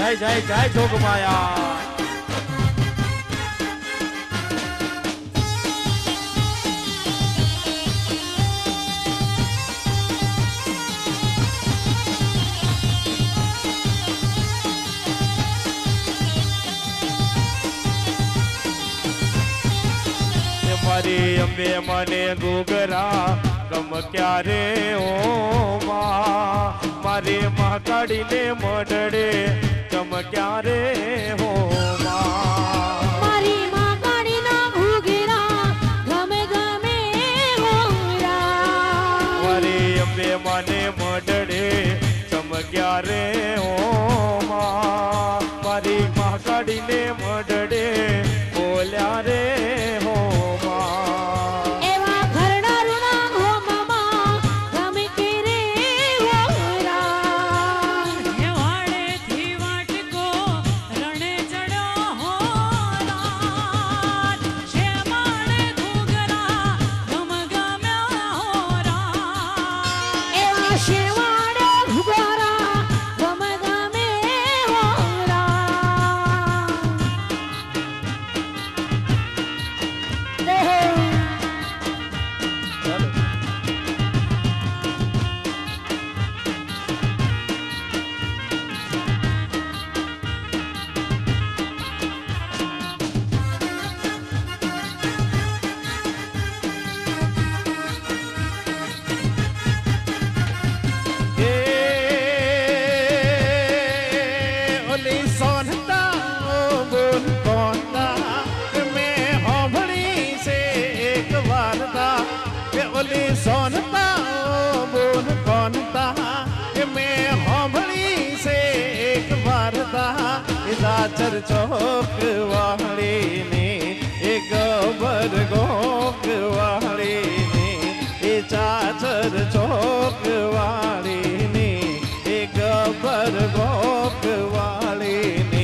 જય જય જય જોગમાયા મારી અંબે મને ઘૂઘરા ગમ ક્યારે ઓ માં મારી મહાકાળીને મઢડે ચમ ક્યારે હો માં મારી મહાકાળીના ઘૂઘરા ગમે ગમે હોરા મારી અંબે મને મઢડે ચમ ક્યારે ઓ માં મારી મહાકાળીને મઢડે બોલ્યા રે હો सोनता बोल कोनता मैं होमड़ी से एक वारता इदाचर चौक वाली ने एक बर गोक वाली ने ए चाचर चौक वाली ने एक बर गोक वाली ने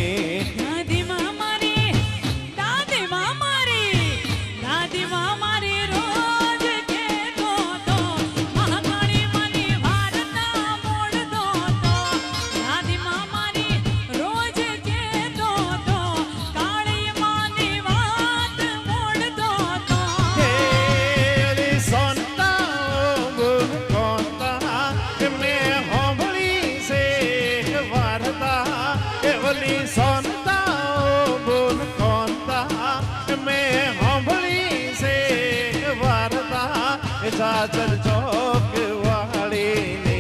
चाचर चौक वाली ने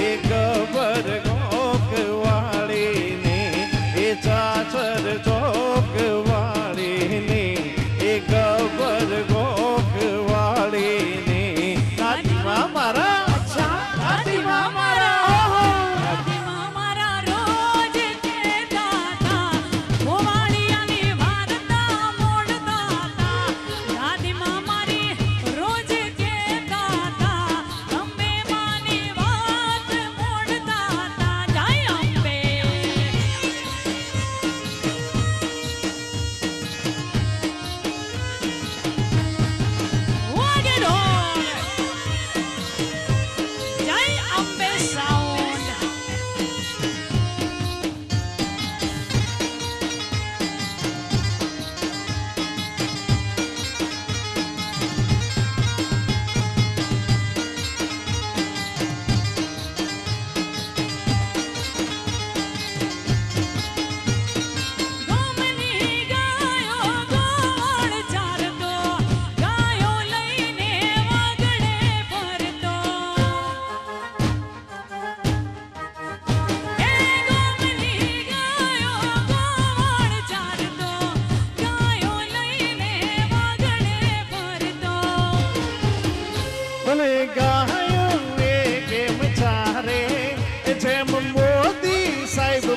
एक बर गोक वाली ने ए चाचर चौक वाली ने एक बर गोक वाली ने दादी माँ मारा अच्छा दादी माँ मारा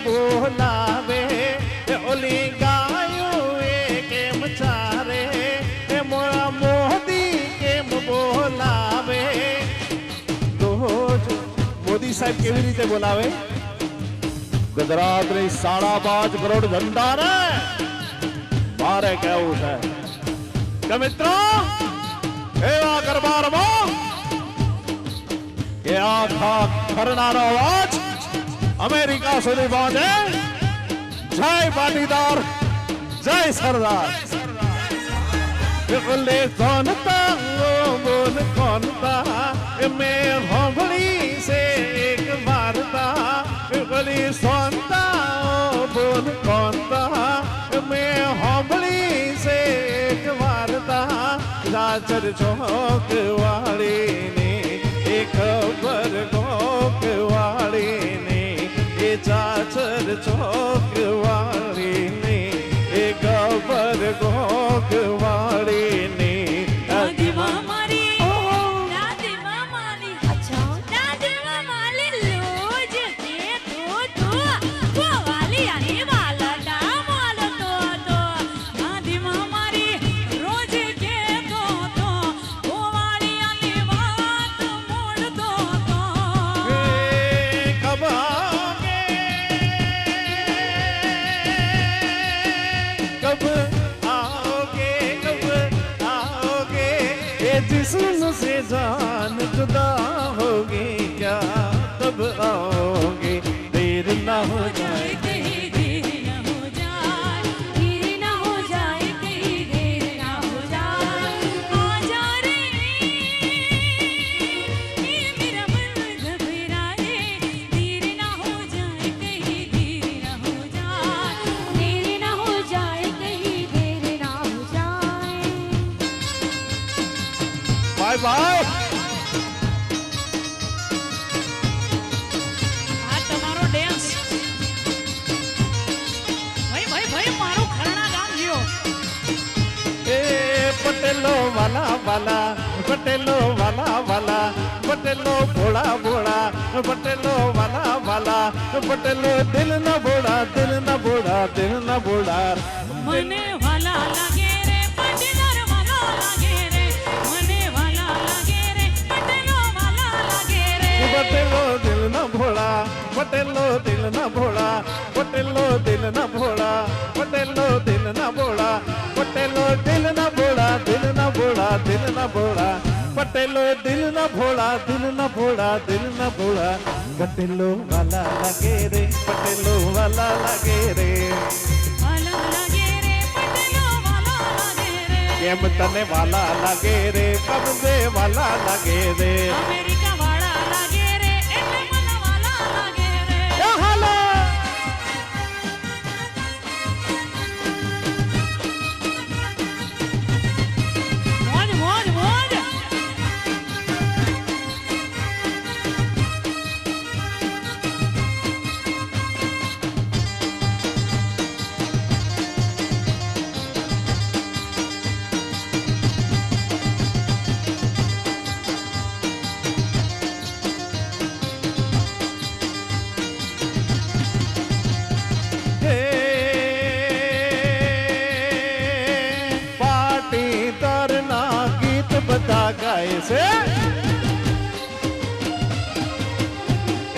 बोलावे ओली गायो केम चारे मोरा मोदी केम बोलावे रोज मोदी साहब केवी रीते बोलावे गुजरात रे 5.5 करोड़ जनता ने मारे केवू छे के मित्रों एवा दरबाરમાં કે આખા ખરનારો અવાજ અમેરિકા સુધી પહોંચે जय पाटीदार, जय सरदार। बोले कौनता बोल कौनता, मैं होबड़ी से एक वार्ता। बोली सोनता बोल कौनता, मैं होबड़ी से एक वार्ता। राजर चौक वाले ने एक खबर गोक वाले ने, ये चाचर चौक वाले ने एक खबर गोक वाले ने। દાદીમા મારી દાદીમા મારી અચ્છા દાદીમા મારી લોજ કે તો વાલી આની વાલડા મોલ તો દાદીમા મારી રોજ કે તો વાલી આની વાત મોલ તો कब आओगे, कब आओगे, कब आओगे, ये जिस्म से जान जुदा होगी क्या, तब आओगे, देर ना हो जाए। कहीं देर ना हो जाए, देर ना हो जाए, कहीं देर ना हो जाए। आ जा रे ये मेरा मन घबराए, देर ना हो जाए, कहीं देर ना हो जाए, देर ना हो जाए, कहीं देर ना हो जाए। Bye bye. આ તમારો ડેન્સ ભાઈ મારું ખરણા ગામ ગયો ए पटेलो वाला वाला, पटेलो वाला वाला, पटेलो भोला भोला, पटेलो वाला वाला, पटेलो दिल न भोला, दिल न भोला, दिल न भोला। મને વાલા લાગે રે પટેલર વાલા લાગે રે, મને વાલા લાગે રે પટેલો વાલા લાગે રે। पटेलो दिल न भोला, पटेलो दिल न भोला, पटेलो दिल न भोला, पटेलो दिल न भोला, पटेलो दिल न भोला, दिल न भोला, दिल न भोला, पटेलो दिल न भोला, दिल न भोला, दिल न भोला। पटेलो वाला लगे रे, पटेलो वाला लगे रे, વાલા લાગે રે પટેલો વાલા લાગે રે। કેમ તને વાલા લાગે રે, કબજે વાલા લાગે રે। અમેરિકા વાળા લાગે રે એટલે મને વાલા લાગે રે। હાલો મોજ મોજ મોજ हे पाटीदार ना गीत बता गाए से,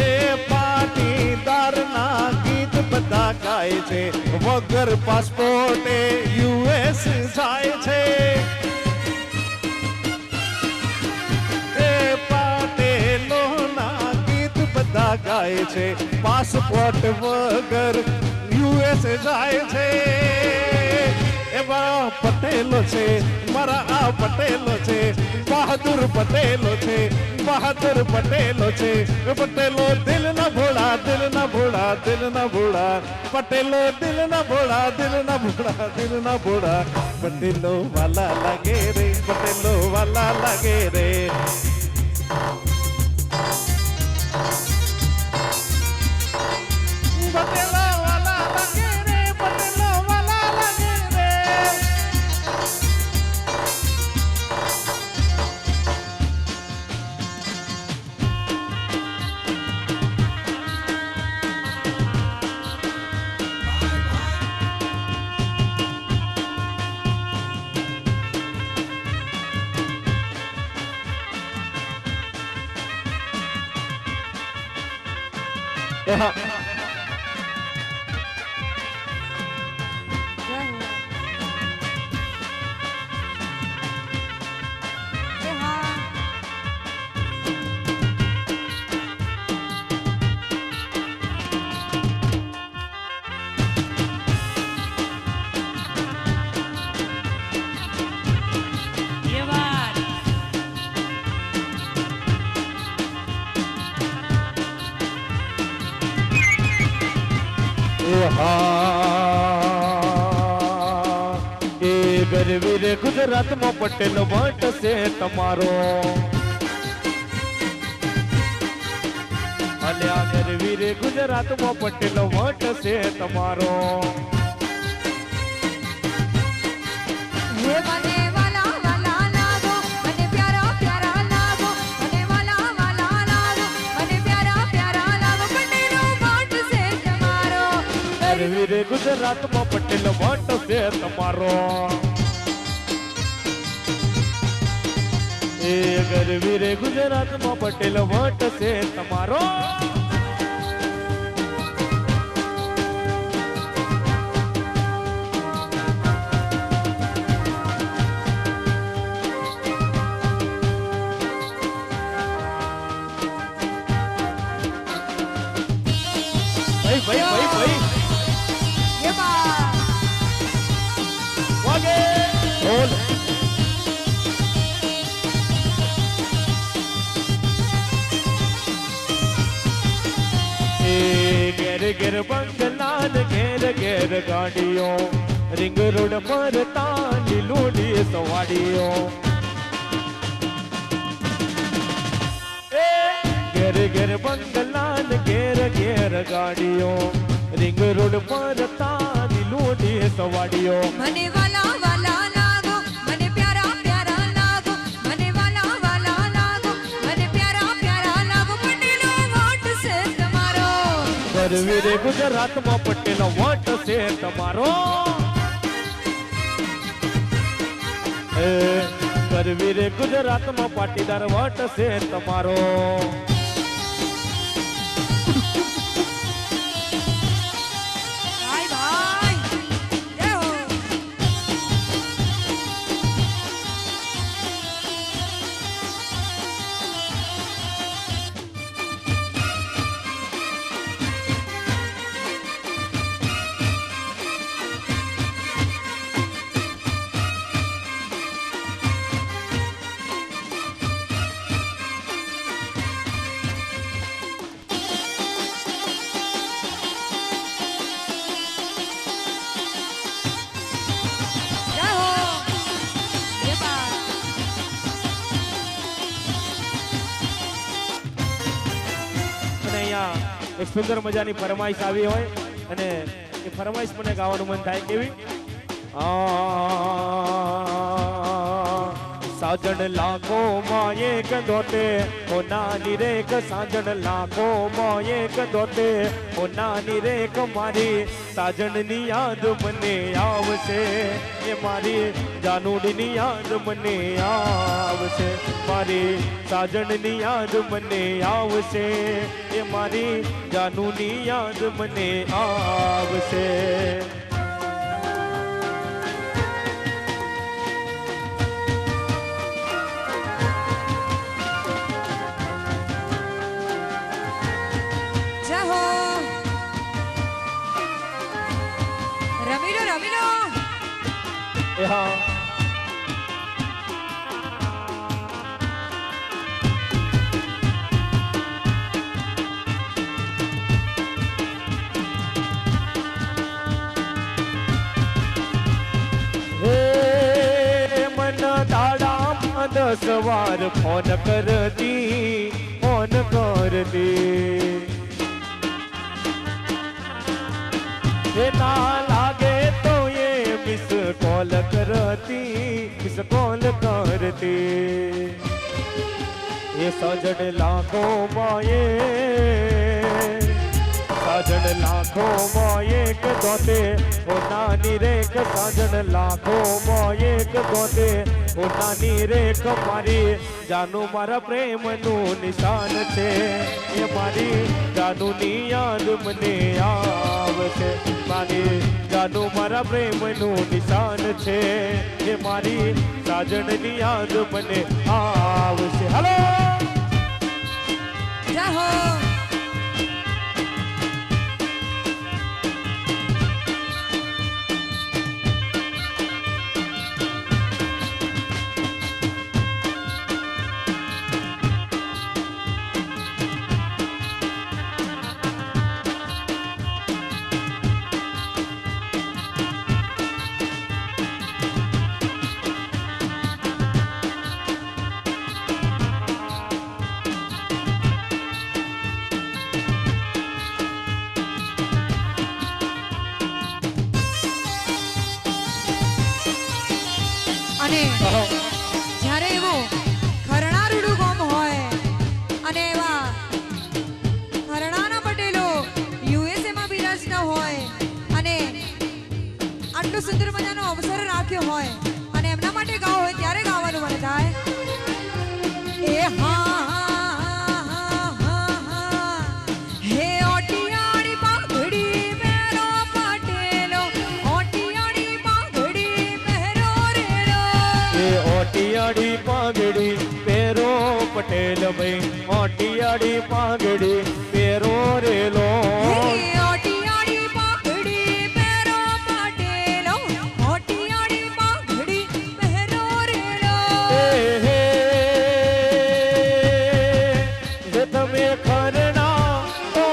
ए पाटीदार ना गीत बता गाए छे, वगर पासपोर्ट US जाए छे। ए पाटेलो ना गीत बता गाए छे, पासपोर्ट वगर US જાય છે। એવા પટેલો છે મારા આ પટેલો છે, બહાદુર પટેલો છે, બહાદુર પટેલો છે। પટેલો દિલ ના ભોળા, દિલ ના ભોળા, દિલ ના ભોળા, પટેલો દિલ ના ભોળા, દિલ ના ભોળા, દિલ ના ભોળા। પટેલો વાલા લાગે રે, પટેલો વાલા લાગે રે। પટેલો વાલા લાગે રે, પટેલો વાલા લાગે રે। હા હા એ ગરવી રે ગુજરાતમાં પટેલ વટ છે તમારો અલ્યા ગરવી રે ગુજરાતમાં પટેલ વટ છે તમારો હે મને વાલા વાલા લાગો મને પ્યારા પ્યારા લાગો મને વાલા વાલા લાગો મને પ્યારા પ્યારા લાગો પટેલો વટ છે તમારો ગરવી રે ગુજરાતમાં પટેલ વટ છે તમારો એ ગરવી રે ગુજરાતમાં પટેલ વટ છે તમારો ભાઈ ये बात વાગે ઢોલ એ ઘેર ઘેર બંગલા ને ઘેર ઘેર ગાડીઓ રિંગ રોડ પર તાંડી લૂડી સવાડીઓ ઘેર ઘેર બંગલા ને ઘેર ઘેર ગાડીઓ રિંગ રોડ પર તાંડી લૂડી સવાડીઓ મને વાલા વાલા લાગો મને પ્યારા પ્યારા લાગો મને વાલા વાલા લાગો મને પ્યારા પ્યારા લાગો પટેલો વટ છે તમારો ગરવી રે ગુજરાતમાં પટેલ વટ છે તમારો એ ગરવી રે ગુજરાતમાં પાટીદાર વટ છે તમારો ભાઈ ભાઈ જય હો જય હો ये बात અને અહીંયા એક સુંદર મજાની ફરમાઈશ આવી હોય અને એ ફરમાઈશ મને ગાવાનું મન થાય કેવી સાજણ લાખો માં એક દોતે ઓ નાની રેખ સાજણ લાખો માં એક દોતે ઓ નાની રેખ મારી સાજણની યાદ મને આવશે એ મારી જાનુડીની યાદ મને આવશે મારી સાજણની યાદ મને આવશે એ મારી જાનુની યાદ મને આવશે જય હો રમી લો એ હા હે મન દાડામાં 10 વાર ફોન કરતી એ ના લાગે તો એ મિસ કોલ કરતી એ સજણ લાખો માએ સાજણ લાખો માં એક દોતે ઓ નાની રેખ સાજણ લાખો માં એક દોતે ઓ નાની રેખ મારી જાનું મારા પ્રેમનું નિશાન છે એ મારી જાનુની યાદ મને આવશે મારી જાનું મારા પ્રેમનું નિશાન છે એ મારી સાજણની યાદ મને આવશે હાલો જય હો જ્યારે એવું ખરણારૂડું ગામ હોય અને એવા ખરણાના પટેલો યુએસએ માં બિરાજતા હોય અને આટલું સુંદર મજાનો અવસર રાખ્યો હોય અને એમના માટે ગાવ હોય ત્યારે ગાવાનું મને થાય એ હા હે ઓટિયાળી પાઘડી મેરો પટેલો ઓટિયાળી પાઘડી મેરો રેલો એ ઓટિયાળી પાઘડી પેરો પટેલ ભાઈ ઓટિયાળી પાઘડી પેરો રેલો હે ઓટિયાળી પાઘડી મેરો પટેલો ઓટિયાળી પાઘડી મેરો રેલો હે તમે ખરણા ઓ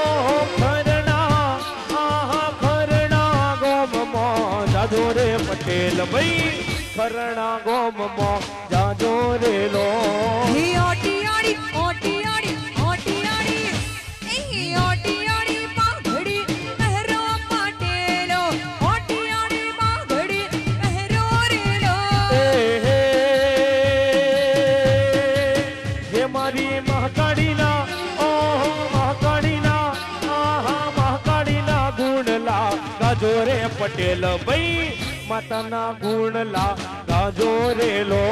ખરણા આહા ખરણા ગોમમાં જાજો રે પટેલ ભાઈ ખરણા ગોમમાં જાજો રેલો હે ઓટિયાળી ઓટિયાળી ઓટિયાળી એ ઓટિયાળી પાઘડી મેરો પટેલો ઓટિયાળી પાઘડી મેરો રેલો હે મારી મહાકાળીના ઓહો મહાકાળીના આહા મહાકાળીના ગુણલા ગાજો રે પટેલ ભાઈ માતાના ગુણલા ગાજો રેલો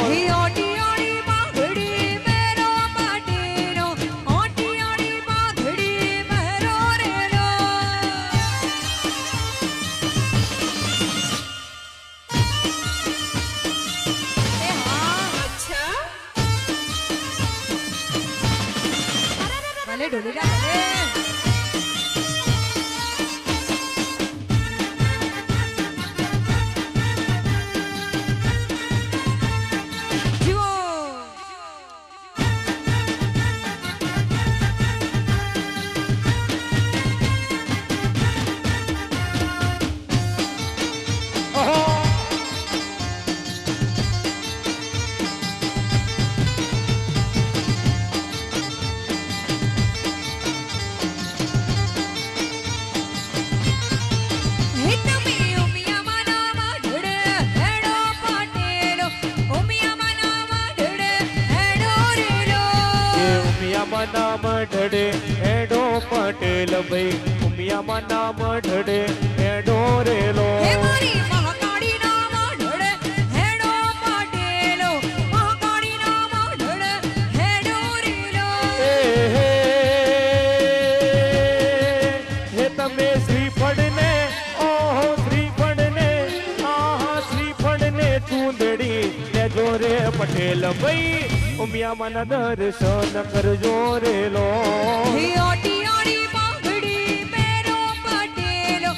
હે ઓટિયાળી પાઘડી મેરો પટેલો ઓટિયાળી પાઘડી મેરો રેલો એ હા અચ્છા ભલે ઢોલીડા ભલે જીવો હે તમે ઉમિયામાં નામાં ઢળે હેડો પટેલો ઉમિયામાં નામાં ઢળે હેડો રેલો એ ઉમિયામાં નામ ઢડે એડો પટેલ ભાઈ ઉમિયામાં નામ ઢડે એડો રેલો હે મારી મહાકાળી નામાં ઢળે હેડો પટેલો મહાકાળી નામાં ઢળે હેડો રેલો હે તમે શ્રીફળને ઓહો શ્રીફળને આહા શ્રીફળને ચૂંદડી લેજો રે પટેલ ભાઈ ઉમિયામાં દર્શન કરજો રેલો હે ઓટિયાળી પાઘડી મેરો પટેલો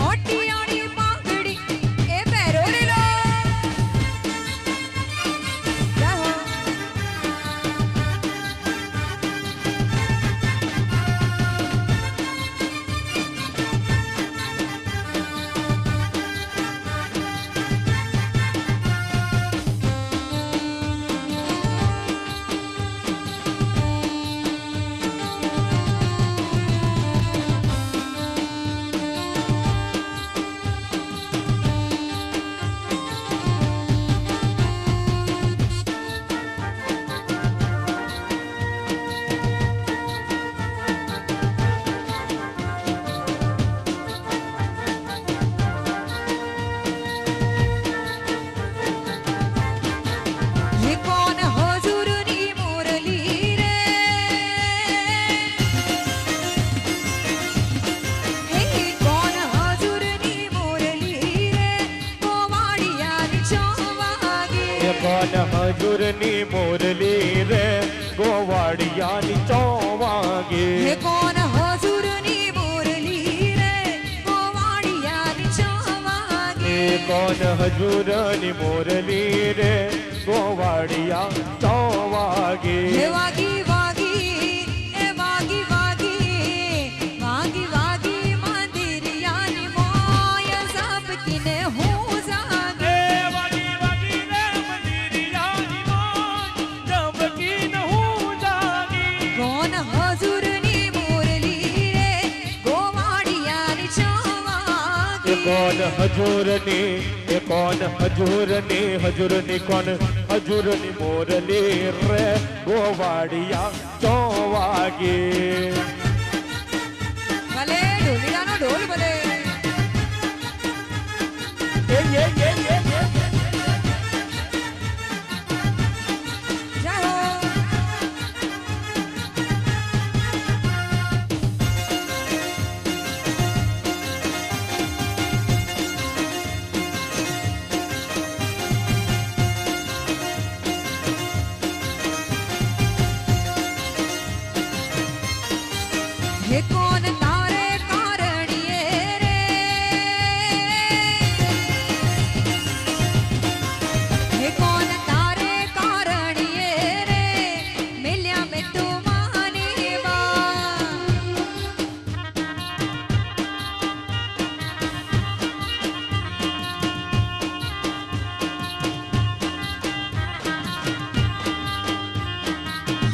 ઓટિયાળી પાઘડી એ પહેરો રેલો જય હો ये कौन हुजूरनी मुरली रे हे कौन हुजूरनी मुरली रे गोवाड़ियानी चौवागे એ કોન હજુરની મોરલી રે ગોવાડિયાની ચોવાગે हे कौन हुजूरनी मुरली रे गोवाड़ियानी चौवागे એ કોન હજુરની મોરલી રે ગોવાડિયા ચોવાગે हे वागी वागी ए वागी वागी वागी वागी मंदिरियानी मोय सब किने हूँ जागे વાગી વાગી રે મંદિરિયાની મોજ જબકી ન હું જાગી कौन हुजूरनी मुरली रे गोवाड़ियानी चौवागे કોણ હજુરની એ કોણ હજુરની હજુરની કોણ હજુરની મોરલી રે ગોવાડિયા 4 વાગે ભલે ઢોલીડાનો ઢોલ ભલે એ જય હો ये कौन तारे कारणिए रे ये कौन तारे कारणिए रे मिल्या में तू मानी बा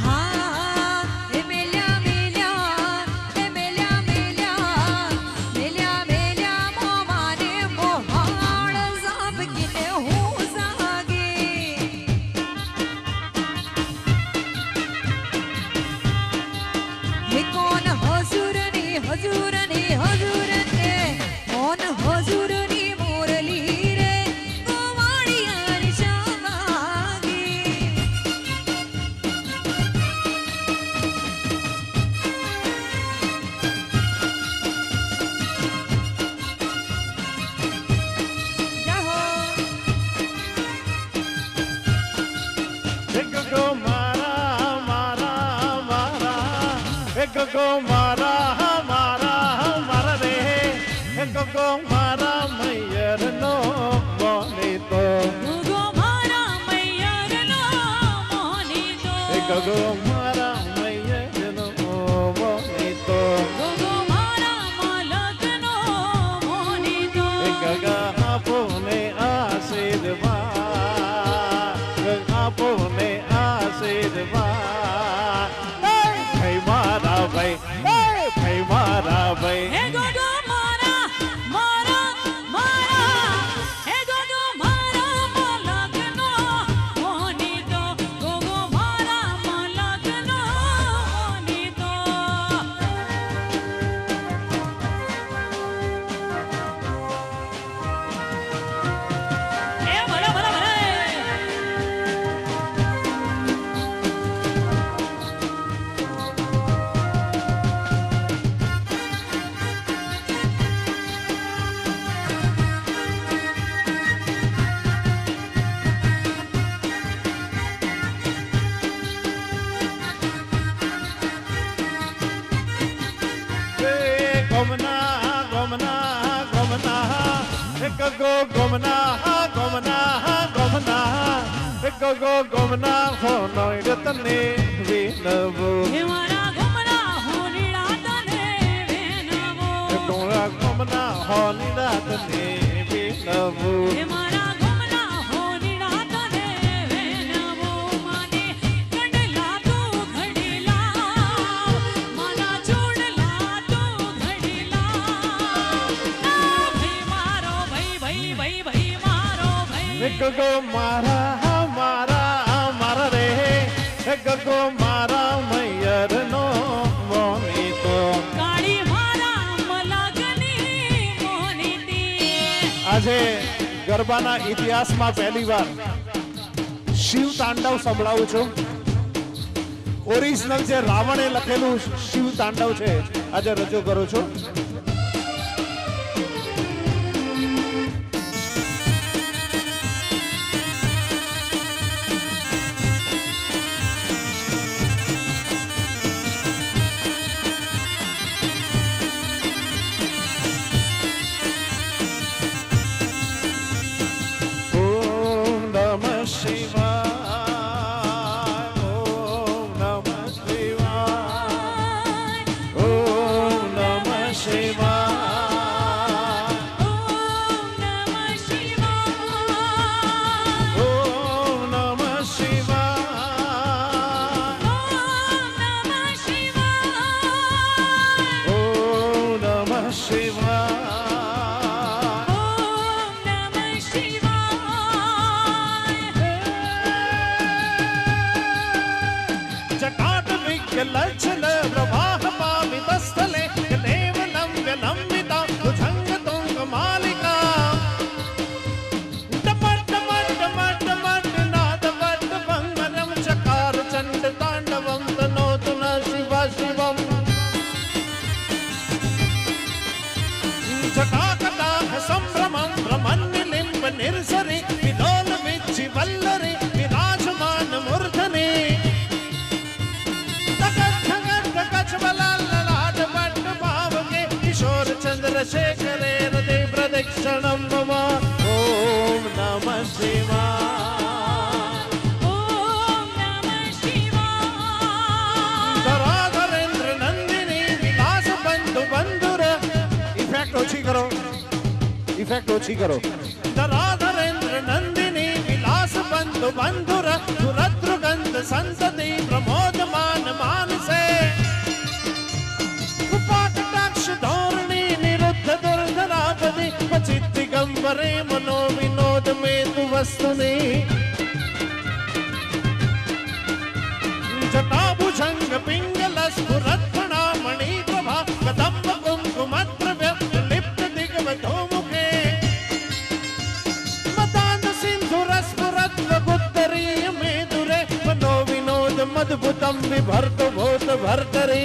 हाँ ये मिल्या मिल्या ગગો મારા મારા મારા રે ગગો મારા મૈયરનો મોનીતો ગગો મારા મૈયરનો મોનીતો ગગો મારા મૈયરનો મોનીતો ગગો મારા માલકનો મોનીતો ગગા આપોને આશીર્વાદ આપોને આશીર્વાદ ભાઈ મારા ભાઈ હે ગગો મારા મારા મારા હે ગગો મારા માલકનો મોનીતો ગગો મારા માલકનો મોનીતો એ ભલે ભલે ભલે ગોમના હોનો રતને વિનવો હે મારા ગમના હોનીડા તને વેનવો ગોમના હોની રાતને વિનવો હે મારા ગમના હોનીડા તને વેનવો માને કંડલા તું ઘડીલા માના ચોડલા તું ઘડીલા ભાઈ મારો ભાઈ ભાઈ ભાઈ ભાઈ મારો ભાઈ ગગો મારા મારા રે ગગો મારા મૈયરનો મોનીતો કાળી મારા મલગની મોનીતી આજે ગરબાના ઇતિહાસમાં પહેલીવાર શિવ તાંડવ સંભળાવું છું. ઓરિજિનલ જે રાવણે લખેલું શિવ તાંડવ છે આજે રજૂ કરું છું. लच्छल प्रवाह पावितस्थले केवलं विलम्बिता भुजंग तुंग मालिका डमट डमट डमट डमट नाद वट भंगरम चकार चंड तांडवम तनोतु न शिव शिवम जटाकटाह संभ्रमं भ्रमन्निलिम्ब निर्झरि विलोल विच्छि वल्लरि विराजमान मूर्धनि किशोर चंद्रशेखरे हृदय प्रदक्षिणं मम ओम नमः शिवाय ओम नमः शिवाय धराधरेंद्र नंदिनी विलास बंधु बंधुर इफेक्ट ओछी करो धराधरेंद्र नंदिनी विलास बंधु बंधुर सुरद्रुगंध संसति प्रमोदमान मानसे धोरणी निरुद्ध दुर्धरापदि क्वचित् दिगंबरे मनो विनोद में तु वस्तुनि जटाभुजंग पिंगल स्फुरत्फणा मणिप्रभा कदम्ब कुंकुमद्रव्य लिप्त दिग्वधो मुखे मदान्ध सिन्धुरस्फुरत्व गुत्तरीय मेदुरे मनो विनोद मद्भुतं विभर्त भूत भर्तरि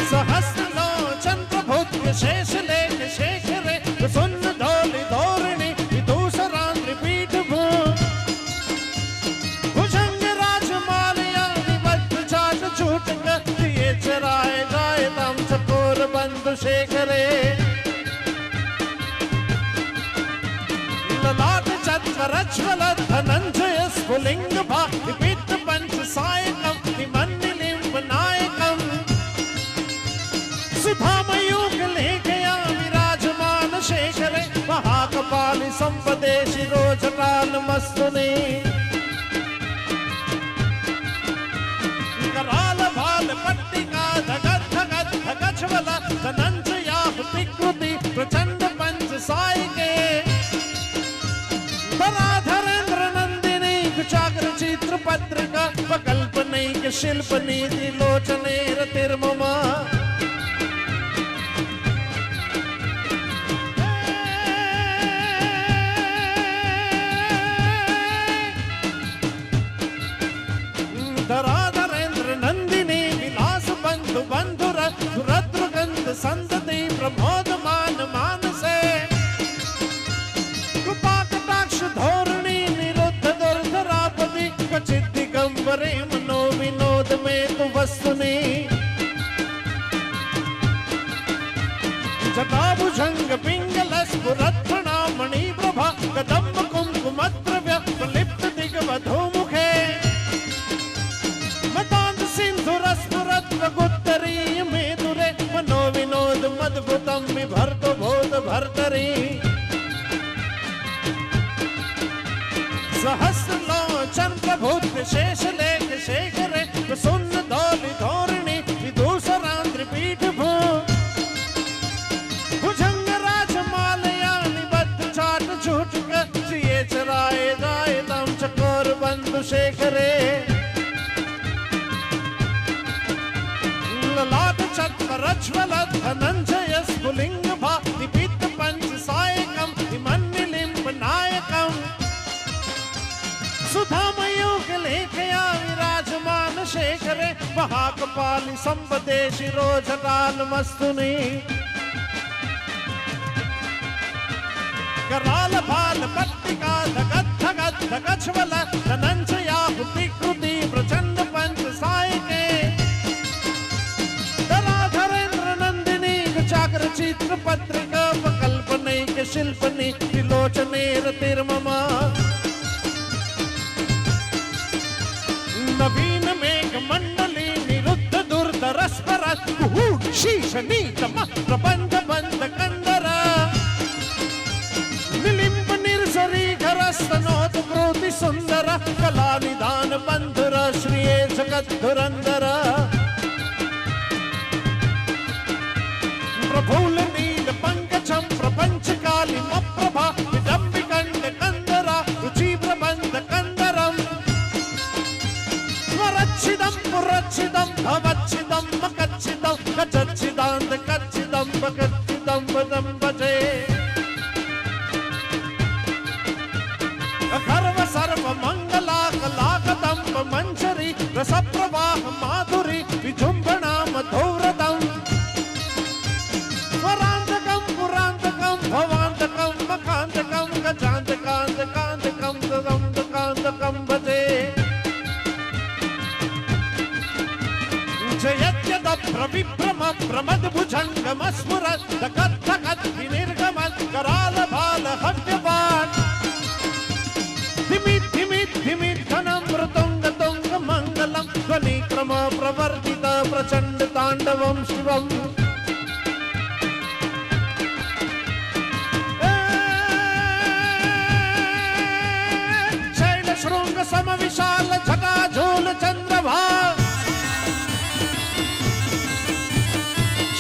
सहस्रलोचन प्रभुत्व शेषलेख शेखरे सुन्न धौलि धोरिणि विदूषरान्द्रि पीठ भुजंग राजमालया निबद्ध चाट छूटक दिए चराय जाय तम चकोर बंधु शेखरे ललाट चत्वरज्वल धनंजय स्फुलिंग भाति पित्त पंच सायकम निमन्निलिम्ब नायकम सुधामयूख लेखया विराजमान शेखरे महाकपालि संपदे शिरोजटान मस्तुनि कराल भाल पट्टिका धगत धगत धगच्छवल धनंजयाः विकृति प्रचंड पंच सायके धराधरेंद्र नंदिनी कुचाग्र चित्र पत्रिका प्रकल्पनैक शिल्प नीति लोचने रतिर्मम धराधरेंद्र नंदिनी विलास बंधु बंधुर सुरद्रुगंध संतति प्रमोदमान मानसे कृपा कटाक्ष धोरणी निरुद्ध दुर्धरापदि क्वचित् दिगंबरे मनो विनोद में तु वस्तुनि जटाभुजंग पिंगल स्फुरत्फणा मणिप्रभा कदम्ब कुंकुमद्रव्य प्रलिप्त दिग्वधो मुखे मदान्ध सिन्धुरस्फुरत्व गुत्तरीय मेदुरे मनो विनोद मद्भुतं विभर्त भूत भर्तरि सहस्रलोचन प्रभुत्व शेषलेख शेखरे सुन्न धौलि धोरिणि विदूषरान्द्रि पीठ भुजंग राजमालया निबद्ध चाट छूटक जिए चराय जाय तम चकोर बंधु शेखरे ललाट चत्वरज्वल धनंजय स्फुलिंग भाति पित्त पंच सायकम निमन्निलिम्ब नायकम सुधामयूख लेखया विराजमान शेखरे महाकपालि संपदे शिरोजटान मस्तुनि कराल भाल पट्टिका धगत धगत धगच्छवल धनंजयाः विकृति प्रचंड पंच सायके धराधरेंद्र नंदिनी कुचाग्र चित्र पत्रिका प्रकल्पनैक शिल्पनि विलोचने रतिर्मम नवीन मेघ मंडली निरुद्ध दुर्धरस्पर शीश नीतम प्रबंध बंध कंदर निलिम्ब निर्झरी घरस्तनोत क्रोधि सुंदर कला निदान बंधुर श्रिये जगत धुरंधर प्रफुल्ल नील पंकजं प्रपंच कालिम प्रभा विडंबिकंड कंदरा रुचि प्रबंध कंदरम अच्छिदं पुरच्छिदं भवच्छिदं मकच्छिदं गच्छिदान्त कच्छिदं बकच्छिदं बदं भजे गर्व सर्व मंगला कलाकदंब मंजरी रसप्रवाह माधुरी विजुम्बना मधुरदं स्वरांतकं पुरांतकं भवांतकं मकांतकं गजांतकांतकांतकं ददंतकांतकं भजे जयत्यद प्रविभ्रम प्रमद भुजंगम स्फुरत् धकत् धकत् विनिर्गमत् कराल बाल हट्यवान् धिमि धिमि धिमि धनं मृदुंग तुंग मंगलम ध्वनि क्रम प्रवर्तित प्रचंड तांडवं शिवम् शैल शृंग सम विशाल जटा झूल चंद्रभा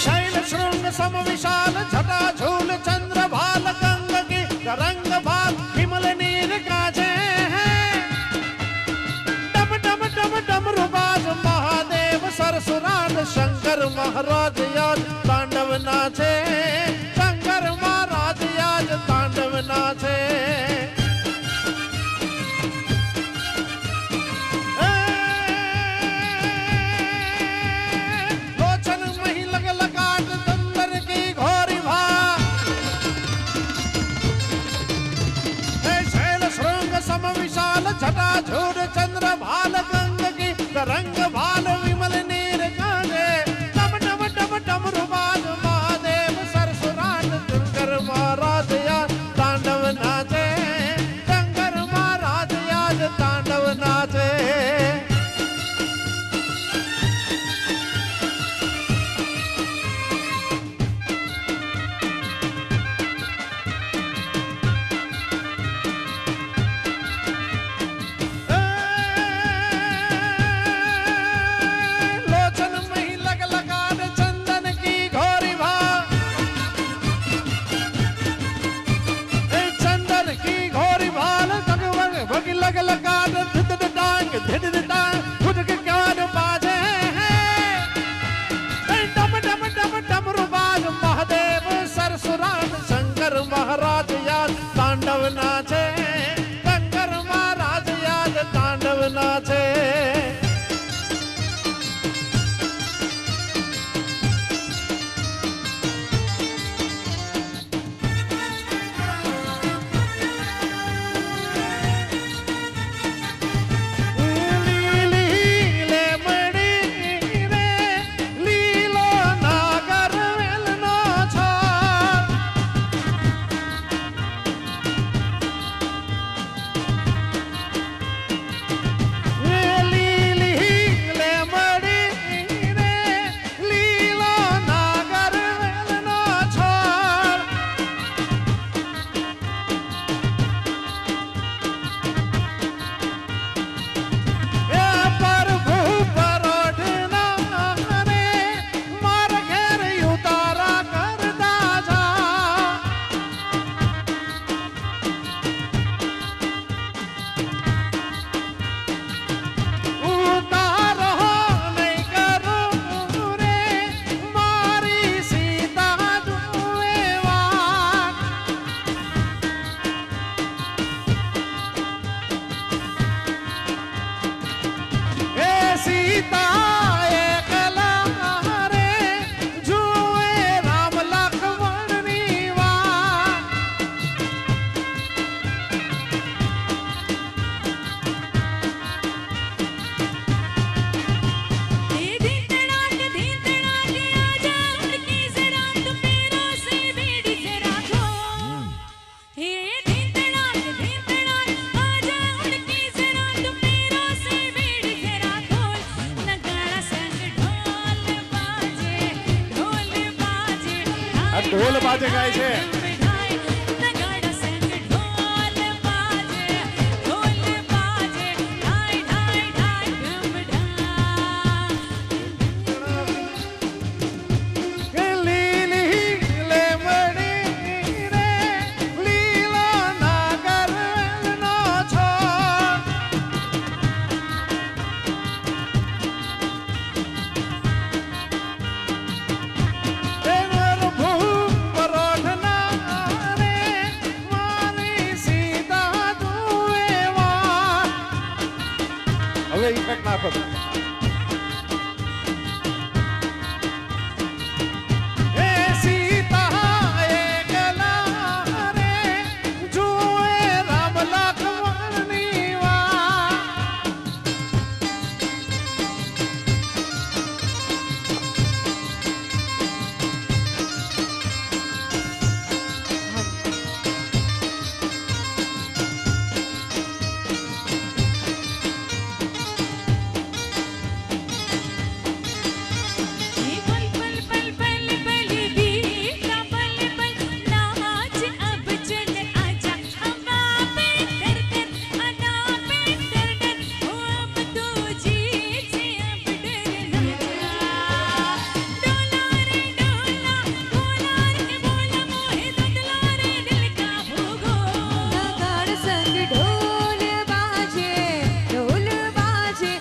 शैल शृंग सम विशाल जटा झूल चंद्रभाल गंग की तरंग भाल विमल नीर काजे डमरुबाज महादेव सरसुरान शंकर महाराज याद तांडव नाचे शंकर महाराज याद तांडव नाचे लोचन मही लग लगाट चंदर की घोरी भा शैल शृंग सम विशाल जटा झूर चंद्र भाल गंग की तरंग भाल विमल नीर काजे डम डम डम डमरुबाज महादेव सरसुरान शंकर महाराज याद तांडव नाचे शंकर महाराज याद तांडव नाचे लोचन मही लग लगाट चंदन की घोरी भा चंदन की घोरी भाल भगवन भग लग लगाट धिद डांग धिद डांग खुद के ज्ञान बाजे डम डम डम डमरुबाज महादेव सरसुरान शंकर महाराज याद तांडव नाचे शंकर महाराज याद तांडव नाचे लीले मणि रे लीलो नागर वेलनो छाड़ लीले मणि रे लीलो नागर वेलनो छाड़ प्रभु परोठना रे मार घेर उतारा कर दाजा उतारो नहीं करूं रे मारी सीता जुए वाट ए सीता एकला रे जुए राम लक्ष्मण नीवा धीन तड़ाक आजा उनकी जरा तुम पैरों से बेड़ी जरा खो हे धीन तड़ाक आजा उनकी जरा तुम पैरों से बेड़ी जरा खोल नगाड़ा संग ढोल बाजे આ ઢોલ બાજે ગાય છે नगाड़ा संग ढोल बाजे ढाई ढाई ढाई डम ढा लीले मणि रे लीलो नागर वेलनो छाड़ નાખો તો. એ સીતા એકલા રે જુએ રામ લક્ષ્મણની વાત. નગાડ સંગ ઢોલ બાજે, ઢોલ બાજે,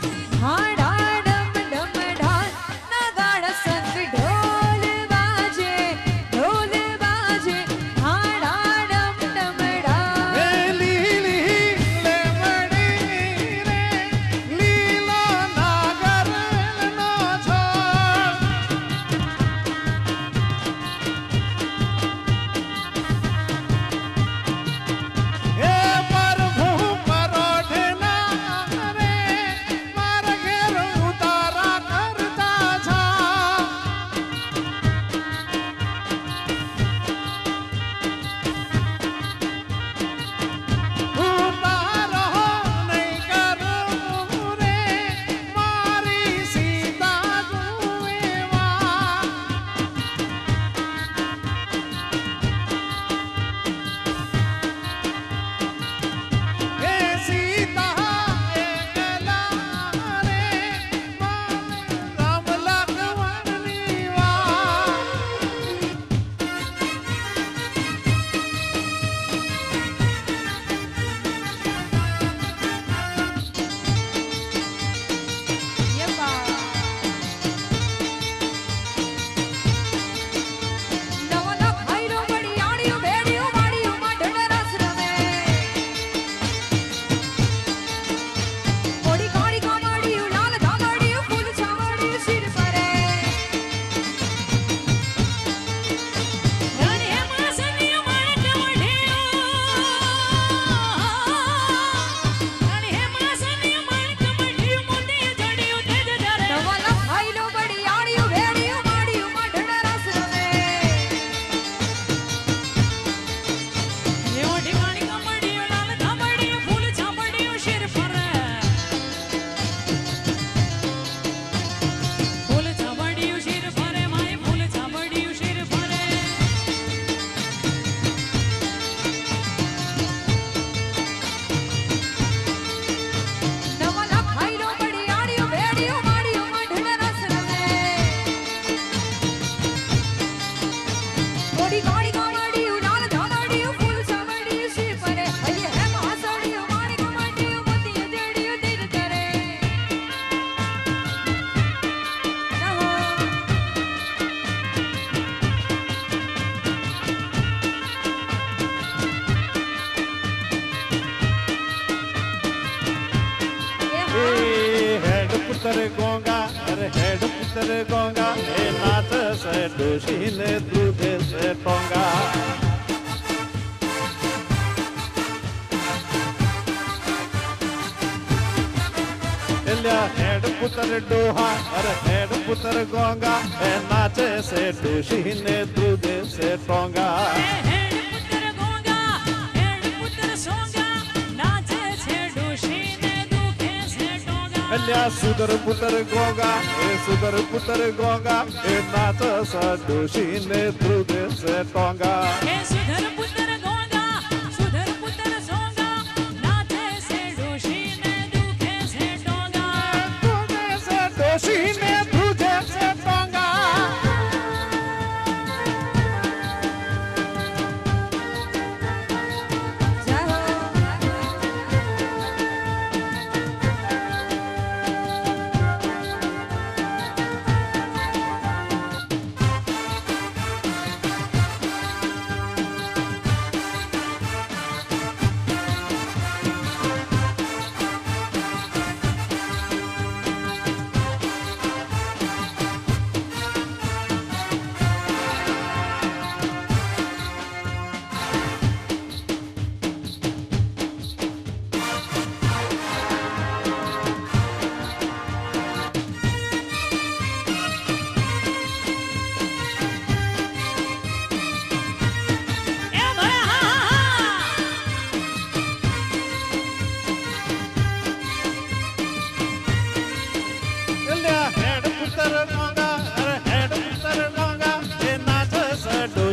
હાડા ડમ ડમ ઢાલ. નગાડ સંગ ઢોલ બાજે, ઢોલ બાજે, હાડા ડમ ડમ ઢાલ. એ લીલી લેમડી રે લીલો નાગરનો છોડ. એ પ્રભુ પરોઢના રે મારા ઘેર ઉતારા કરતા છા. ઉતારો નહીં કરું રે મારી સીતા જુએવા. એ સીતા એકલા રે રામ લક્ષ્મણની વાત. યપ્પા. નવનો ખાયરો વડિયાળિયું ભેળિયું વાડિયું માંડણ રસ રમે. કોડી કાળી કામડિયું લાલ ધામડિયું ફૂલ છાવડિયું શિર પરે. રાણી હેમા સનિયું માણક વઢિયું. રાણી હેમા સનિયું માણક વઢિયું મોતીયું જડિયું તેજ ધરે. નવનો ખાયરો વડિયાળિયું ભેળિયું વાડિયું માંડણ રસ રમે. ઓઢી કાળી કામડિયું લાલ ધામડિયું ફૂલ છાવડિયું શિર પરે. ફૂલ છાવડિયું શિર પરે માય ફૂલ છાવડિયું શિર પરે. નવલા ખાયરો વડિયાળિયું ભેળિયું વાડિયું માંડણ રસ રમે. કોડી કાળી કામડિયું લાલ ધામડિયું ફૂલ છાવડિયું શિર પરે. હૈયે હેમા સડિયું માણિક માંડિયું મોતીયું જડિયું તીર ધરે. એ હેડ પુત્ર ગોંગા અરે હેડ પુત્ર ગોંગા એ નાચ સે ડોશીને દૂધે સે ટોંગા. એલ્યા હેડ પુત્ર ડોહા અરે હેડ પુત્ર ગોંગા એ નાચે સે ડોશીને દૂધે સે ટોંગા. હેડ પુત્ર ગોંગા હેડ પુત્ર સોંગા નાચે છે ડોશીને દુખે છે ટોંગા. અલ્યા સુદર પુત્ર ગોંગા એ સુદર પુત્ર ગોંગા એ નાચ સે ડોશીને દૂધે સે ટોંગા. હે સુધર પુત્ર ગોંગા સુધર પુત્ર સોંગા નાચે છે ડોશીને દુખે છે ટોંગા. દૂધે સે ડોશીને દૂધે સે ટોંગા.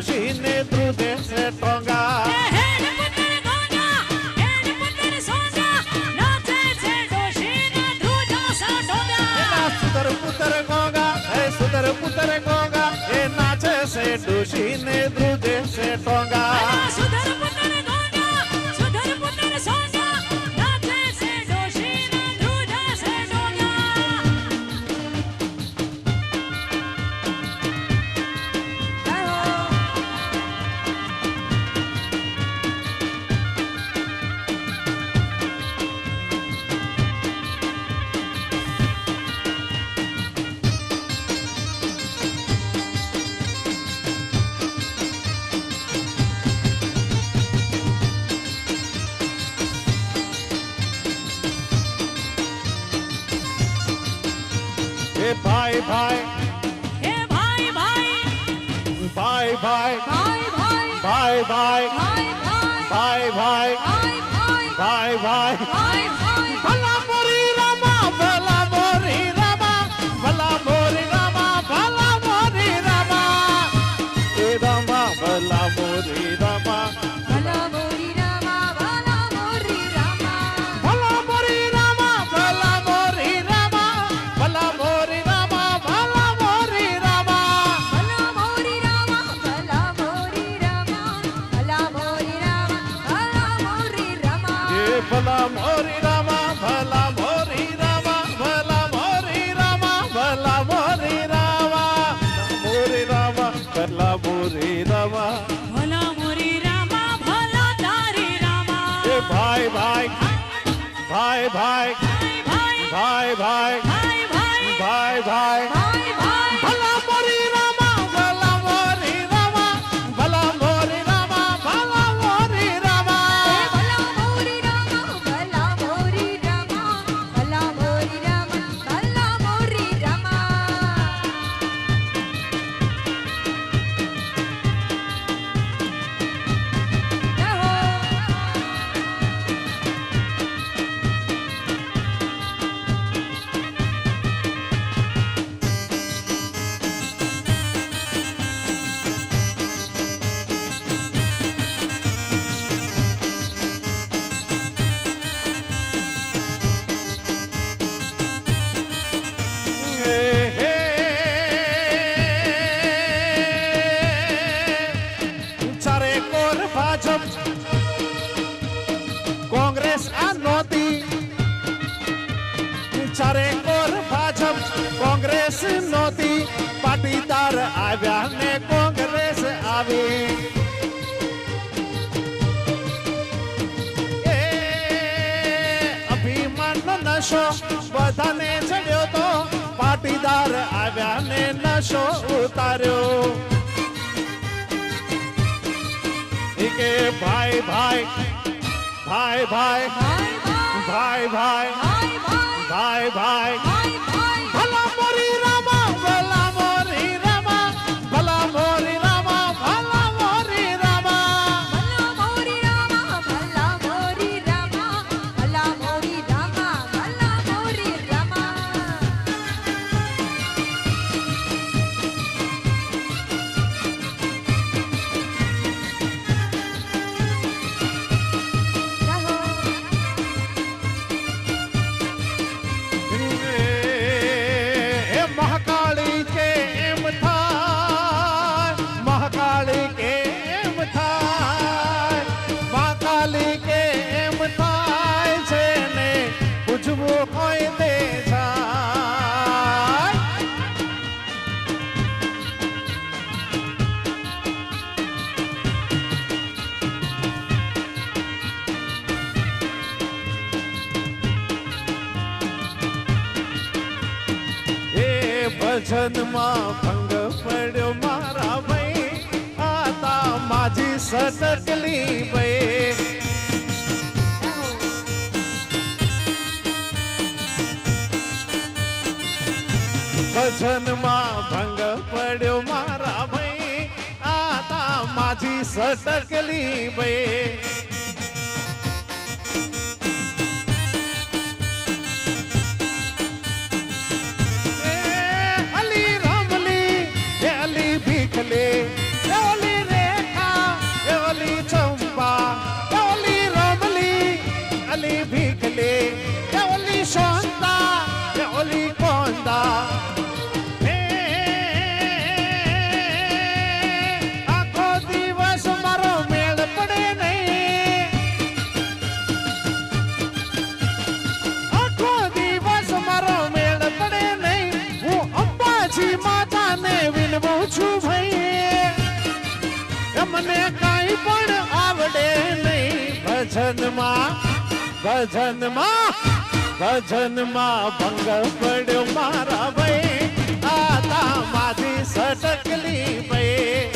डोशी ने द्रुदे से टोंगा सुधर पुत्र गोगा ए नाचे से डोशी ने द्रुदे से टोंगा सुधर पुत्र सोगा नाचे से डोशी ने द्रुदे से टोंगा भाई भाई हे भाई भाई भाई भाई भाई भाई भाई भाई भाई भाई भाई भाई भाई भाई भाई भाई भाई भला मोरी रामा भला मोरी रामा भला मोरी रामा भला मोरी रामा ए रामा भला मोरी रामा भला मोरी रामा भला मोरी रामा भला मोरी रामा भला मोरी रामा भला मोरी रामा भला मोरी रामा भला मोरी रामा भला मोरी रामा भला मोरी रामा भला मोरी रामा ये भला मोरी रामा भला मोरी रामा भला मोरी रामा भला मोरी रामा मोरी रामा भला मोरी रामा भला मोरी रामा भला तारी रामा ये भाई भाई भाई भाई भाई भाई भाई भाई भाई भाई भाई भाई भाई भाई भला मोरी रामा भला मोरी रामा भला मोरी रामा भला मोरी रामा भला मोरी रामा भला मोरी रामा भला मोरी रामा भला मोरी रामा ચારે કોર ભાજપ કોંગ્રેસ આ નહોતી ચારે કોર ભાજપ કોંગ્રેસ નહોતી પાટીદાર આવ્યા ને કોંગ્રેસ આવી એ અભિમાનનો નશો બધાને ચડ્યો તો પાટીદાર આવ્યા ને નશો ઉતાર્યો કે ભાઈ ભાઈ ભાઈ ભાઈ ભાઈ ભાઈ ભાઈ ભાઈ ભલા મોરી રામા ભલા મોરી રામા ભલા મોરી રામા ભલા મોરી રામા ભલા મોરી રામા ભલા મોરી રામા ભલા મોરી રામા ભલા મોરી રામા એ મહાકાળી કેમ થાય મહાકાળી કેમ થાય મહાકાળી કેમ થાય છે ને પૂછવું કોઈ દે જાય ભજનમાં ભંગ પડ્યો મારા ભાઈ આતા માજી સટકલી ભાઈ ભજનમાં ભંગ પડ્યો મારા ભાઈ આતા માજી સટકલી ભાઈ અલી રામલી અલી ભીખલે ઓલી રે અલી કોંદા હે આખો દિવસ મારો મેળ પડે નહીં આખો દિવસ મારો મેળ પડે નહીં હું અંબાજી માતાને વિનવું છું ભાઈ મને કાંઈ પણ આવડે નહીં ભજનમાં ભંગ પડ્યો મારા ભાઈ આતા માથી સટકલી ભાઈ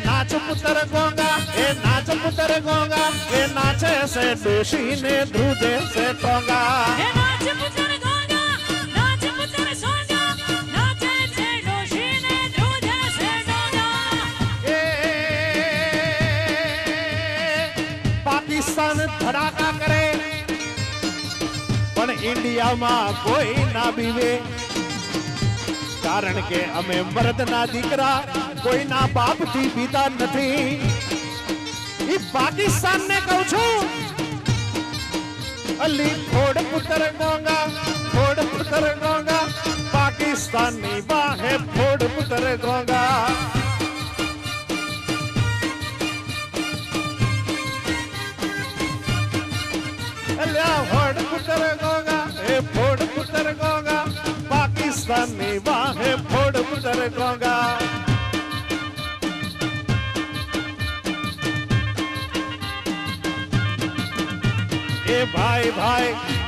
નાચ પુત્ર ગોંગા એ નાચ પુત્ર ગોંગા એ નાચે છે ડોશી ને ધ્રુજે છે ટોંગા પાકિસ્તાન ધડાકા કરે પણ ઇન્ડિયામાં કોઈ ના બીવે કારણ કે અમે મર્દના દીકરા કોઈના બાપથી બીતા નથી એ પાકિસ્તાનને કહું છું અલી થોડ પુત્ર ગોંગા પાકિસ્તાનની બાહે થોડ પુત્ર ગોંગા ફોડ પુત્ર ગોંગા એ ફોડ પુત્ર ગોંગા પાકિસ્તાનની વાહે ફોડ પુત્ર ગોંગા એ ભાઈ